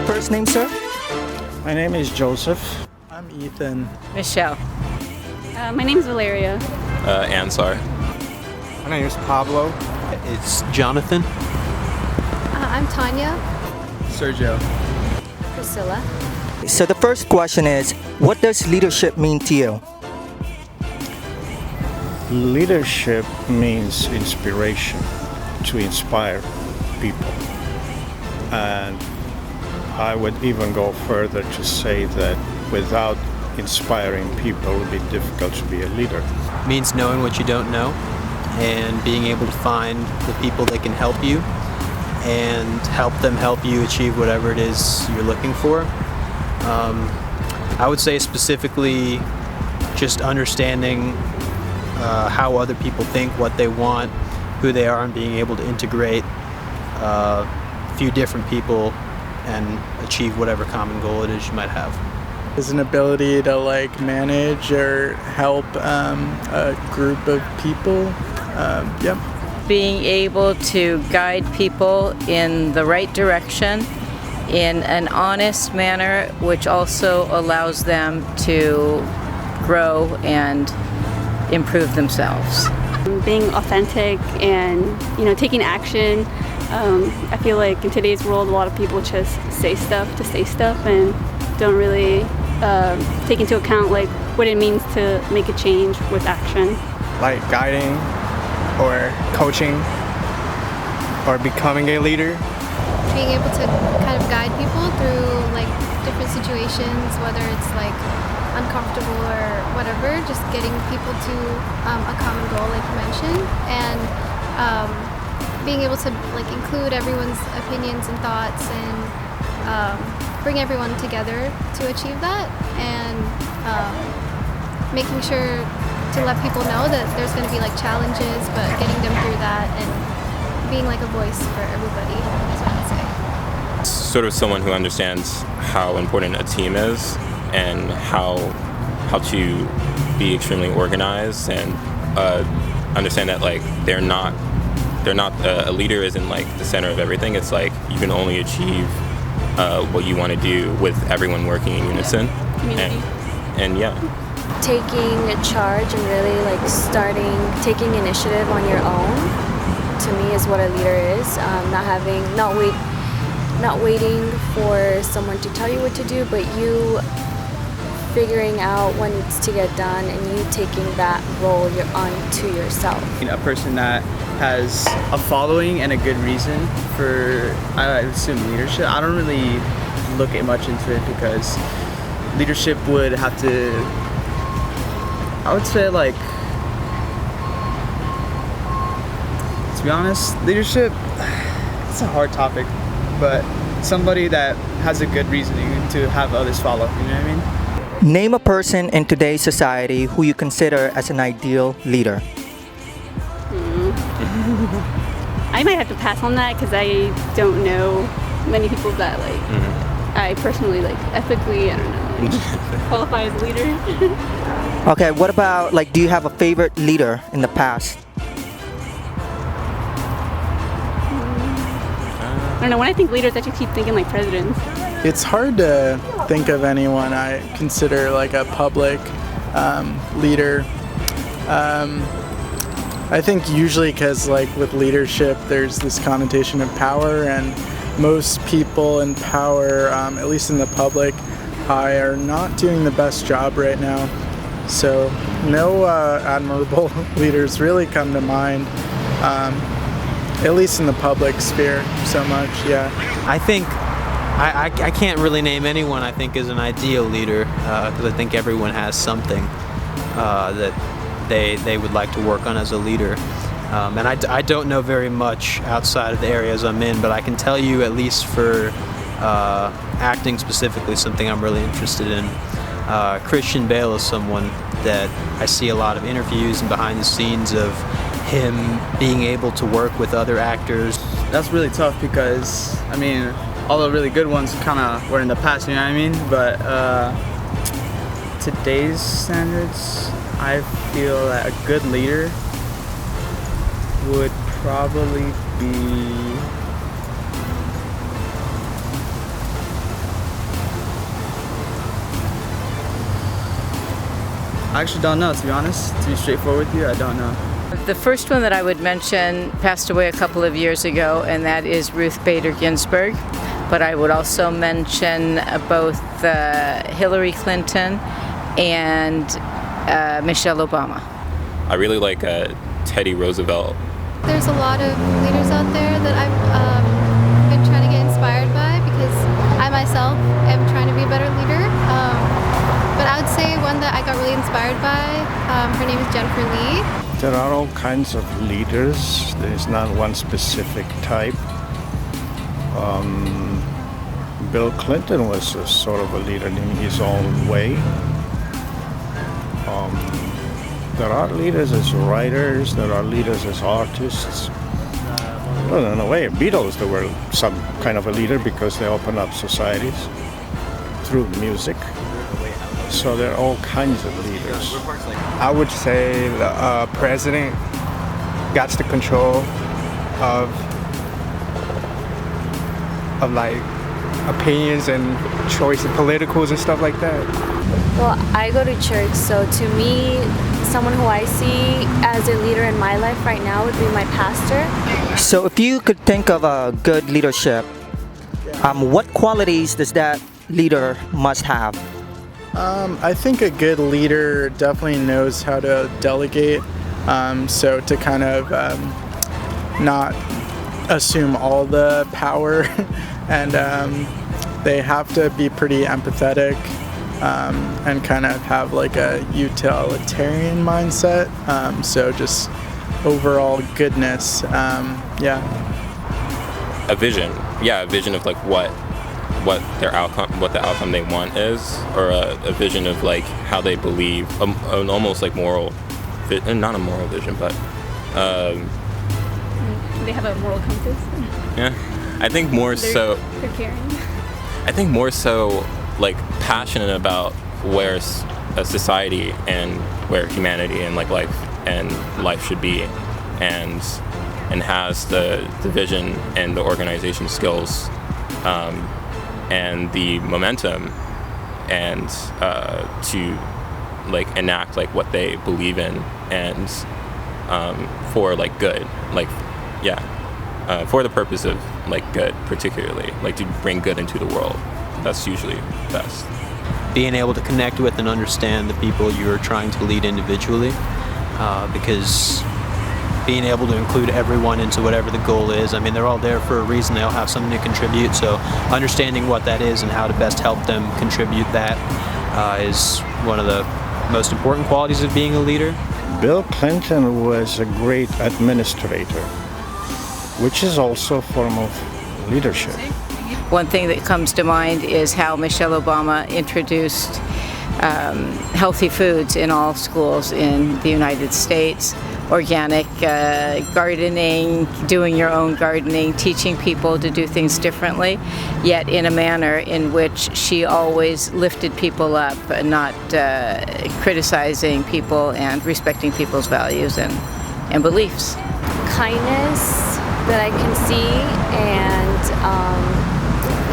First name, sir? My name is Joseph. I'm Ethan. Michelle. My name is Valeria. Ansar. My name is Pablo. It's Jonathan. I'm Tanya. Sergio. Priscilla. So the first question is, what does leadership mean to you? Leadership means inspiration, to inspire people. And I would even go further to say that without inspiring people, it would be difficult to be a leader. Means knowing what you don't know and being able to find the people that can help you and help them help you achieve whatever it is you're looking for. I would say specifically just understanding how other people think, what they want, who they are, and being able to integrate a few different people and achieve whatever common goal it is you might have. Is an ability to like manage or help a group of people. Yep. Being able to guide people in the right direction in an honest manner, which also allows them to grow and improve themselves. Being authentic and taking action. I feel like in today's world, a lot of people just say stuff to say stuff and don't really take into account like what it means to make a change with action. Like guiding or coaching or becoming a leader. Being able to kind of guide people through like different situations, whether it's like uncomfortable or whatever, just getting people to a common goal like you mentioned, and being able to like include everyone's opinions and thoughts and bring everyone together to achieve that, and making sure to let people know that there's going to be like challenges, but getting them through that and being like a voice for everybody is what I'd say. Sort of someone who understands how important a team is and how to be extremely organized and understand that like they're not a leader isn't like the center of everything. It's like you can only achieve what you want to do with everyone working in unison. And yeah. Taking a charge and really like taking initiative on your own, to me is what a leader is. Not waiting for someone to tell you what to do, but you figuring out what needs to get done and you taking that role onto yourself. A person that has a following and a good reason for, I assume, leadership. I don't really look at much into it because leadership would have to, I would say like, to be honest, leadership, it's a hard topic, but somebody that has a good reasoning to have others follow, you know what I mean? Name a person in today's society who you consider as an ideal leader. I might have to pass on that because I don't know many people that like I personally like ethically, I don't know, like, qualify as a leader. Okay, what about like, do you have a favorite leader in the past? I don't know, when I think leaders I just keep thinking like presidents. It's hard to think of anyone I consider like a public leader. I think usually because like with leadership there's this connotation of power, and most people in power, at least in the public eye, are not doing the best job right now. So no admirable leaders really come to mind, at least in the public sphere so much, yeah. I think I can't really name anyone I think is an ideal leader because I think everyone has something that they would like to work on as a leader. And I don't know very much outside of the areas I'm in, but I can tell you, at least for acting specifically, something I'm really interested in. Christian Bale is someone that I see a lot of interviews and behind the scenes of him being able to work with other actors. That's really tough because, I mean, all the really good ones kind of were in the past, you know what I mean? But today's standards, I feel that a good leader would probably be I actually don't know, to be honest. To be straightforward with you, I don't know. The first one that I would mention passed away a couple of years ago, and that is Ruth Bader Ginsburg. But I would also mention both Hillary Clinton and Michelle Obama. I really like Teddy Roosevelt. There's a lot of leaders out there that I've been trying to get inspired by because I myself am trying to be a better leader. But I would say one that I got really inspired by, her name is Jennifer Lee. There are all kinds of leaders. There is not one specific type. Bill Clinton was a sort of a leader in his own way. There are leaders as writers, there are leaders as artists. Well, in a way, Beatles, they were some kind of a leader because they opened up societies through music. So there are all kinds of leaders. I would say the president got the control of like opinions and choice of politicals and stuff like that. Well, I go to church, so to me, someone who I see as a leader in my life right now would be my pastor. So if you could think of a good leadership, what qualities does that leader must have? I think a good leader definitely knows how to delegate. So to kind of not assume all the power, and they have to be pretty empathetic and kind of have like a utilitarian mindset. So just overall goodness. Yeah. A vision. Yeah, a vision of like what their outcome, what the outcome they want is, or a vision of like how they believe, an almost like moral, not a moral vision, but They have a moral compass. yeah, I think more so. They're caring. I think more so like passionate about where a society and where humanity and like life should be, and has the vision and the organization skills and the momentum and to like enact like what they believe in, and for like good, like for the purpose of like good, particularly like to bring good into the world. That's usually best. Being able to connect with and understand the people you're trying to lead individually, because being able to include everyone into whatever the goal is, I mean, they're all there for a reason, they all have something to contribute, so understanding what that is and how to best help them contribute that is one of the most important qualities of being a leader. Bill Clinton was a great administrator, which is also a form of leadership. One thing that comes to mind is how Michelle Obama introduced healthy foods in all schools in the United States. Organic gardening, doing your own gardening, teaching people to do things differently, yet in a manner in which she always lifted people up, not criticizing people, and respecting people's values and beliefs. Kindness that I can see, and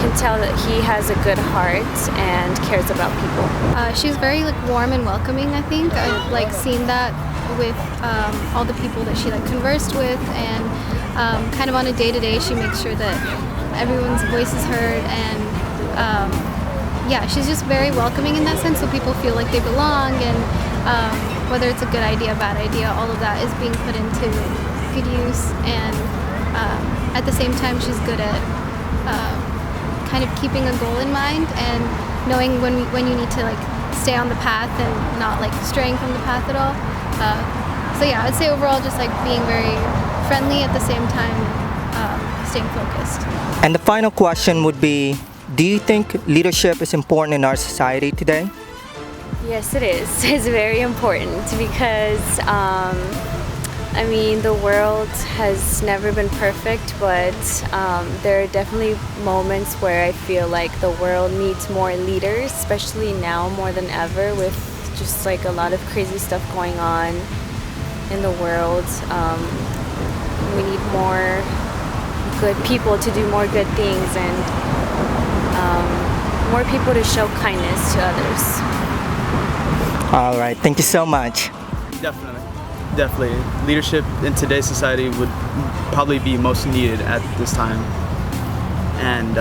can tell that he has a good heart and cares about people. She's very like warm and welcoming, I think. I've like seen that with all the people that she like conversed with, and kind of on a day-to-day she makes sure that everyone's voice is heard, and yeah, she's just very welcoming in that sense, so people feel like they belong, and whether it's a good idea, bad idea, all of that is being put into good use, and at the same time she's good at kind of keeping a goal in mind and knowing when you need to like stay on the path and not like straying from the path at all. So yeah, I'd say overall just like being very friendly at the same time, staying focused. And the final question would be, do you think leadership is important in our society today? Yes, it is. It's very important because I mean, the world has never been perfect, but there are definitely moments where I feel like the world needs more leaders, especially now more than ever with just like a lot of crazy stuff going on in the world. We need more good people to do more good things, and more people to show kindness to others. All right, thank you so much. Definitely. Leadership in today's society would probably be most needed at this time. And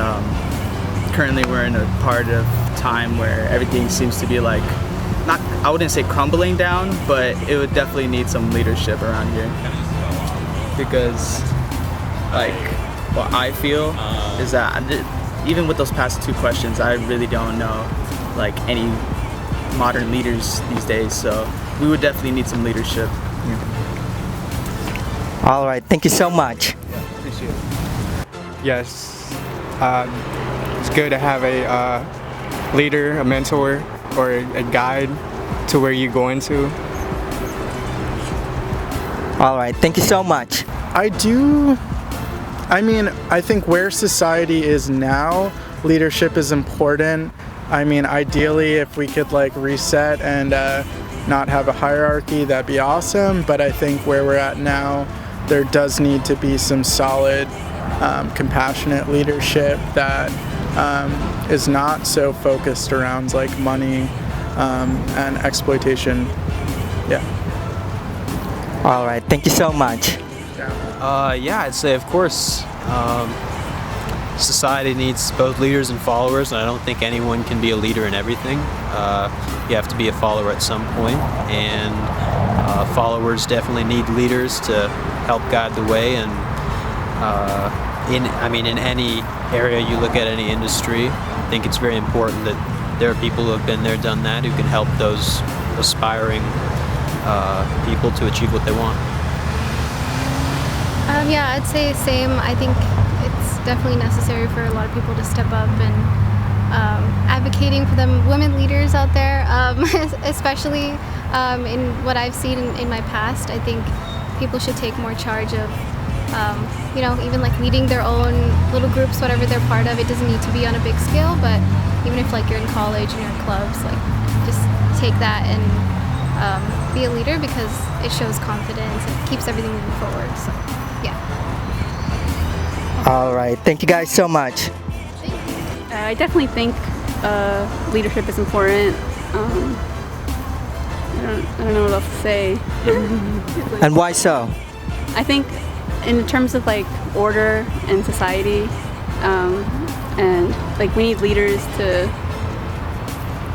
currently we're in a part of time where everything seems to be like, not, I wouldn't say crumbling down, but it would definitely need some leadership around here. Because like what I feel is that even with those past two questions, I really don't know like any modern leaders these days, so we would definitely need some leadership. All right, thank you so much. Appreciate it. Yes, it's good to have a leader, a mentor, or a guide to where you're going to. All right, thank you so much. I think where society is now, leadership is important. I mean, ideally, if we could like reset and not have a hierarchy, that'd be awesome. But I think where we're at now, there does need to be some solid, compassionate leadership that is not so focused around like money and exploitation. Yeah. All right, thank you so much. Yeah, I'd say of course. Society needs both leaders and followers, and I don't think anyone can be a leader in everything. You have to be a follower at some point, and followers definitely need leaders to help guide the way. And in any area you look at, any industry, I think it's very important that there are people who have been there, done that, who can help those aspiring people to achieve what they want. Yeah, I'd say same. I think it's definitely necessary for a lot of people to step up and advocating for them women leaders out there, especially in what I've seen in my past. I think people should take more charge of, even like leading their own little groups, whatever they're part of. It doesn't need to be on a big scale, but even if like you're in college and you're in clubs, like just take that and be a leader, because it shows confidence and keeps everything moving forward. So, yeah. All right, thank you guys so much. I definitely think leadership is important. I don't know what else to say. And why so? I think in terms of like order and society, and like we need leaders to,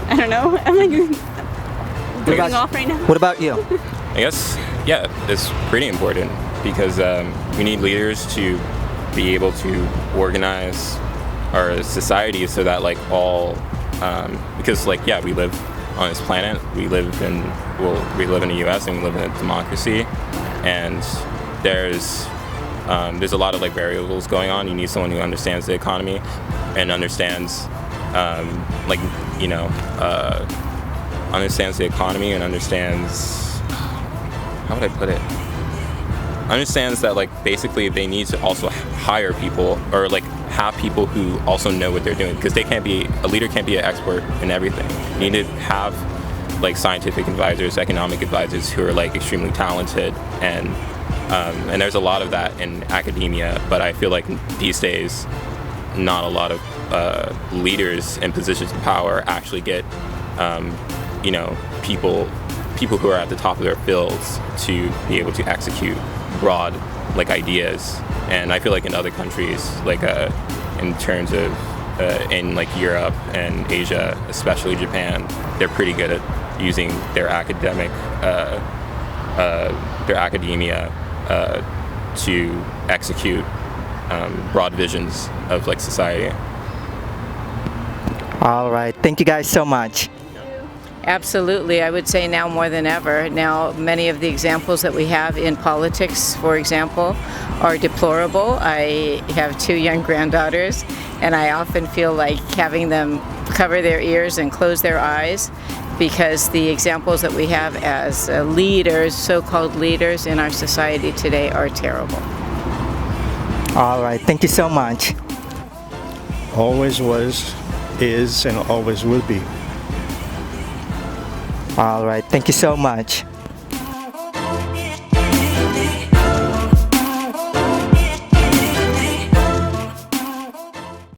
I don't know, I'm like going off right now. What about you? I guess, yeah, it's pretty important because we need leaders to be able to organize our society so that like all, because like, yeah, we live on this planet, we live in the US and we live in a democracy, and there's a lot of like variables going on. You need someone who understands the economy and understands understands the economy and understands, how would I put it? Understands that like basically they need to also hire people or like have people who also know what they're doing, because a leader can't be an expert in everything. You need to have like scientific advisors, economic advisors who are like extremely talented, and there's a lot of that in academia, but I feel like these days not a lot of leaders in positions of power actually get people who are at the top of their fields to be able to execute broad like ideas. And I feel like in other countries, like in terms of in like Europe and Asia, especially Japan, they're pretty good at using their academia to execute broad visions of like society. All right, thank you guys so much. Absolutely, I would say now more than ever. Now, many of the examples that we have in politics, for example, are deplorable. I have 2 young granddaughters, and I often feel like having them cover their ears and close their eyes, because the examples that we have as leaders, so-called leaders in our society today, are terrible. All right, thank you so much. Always was, is, and always will be. All right, thank you so much.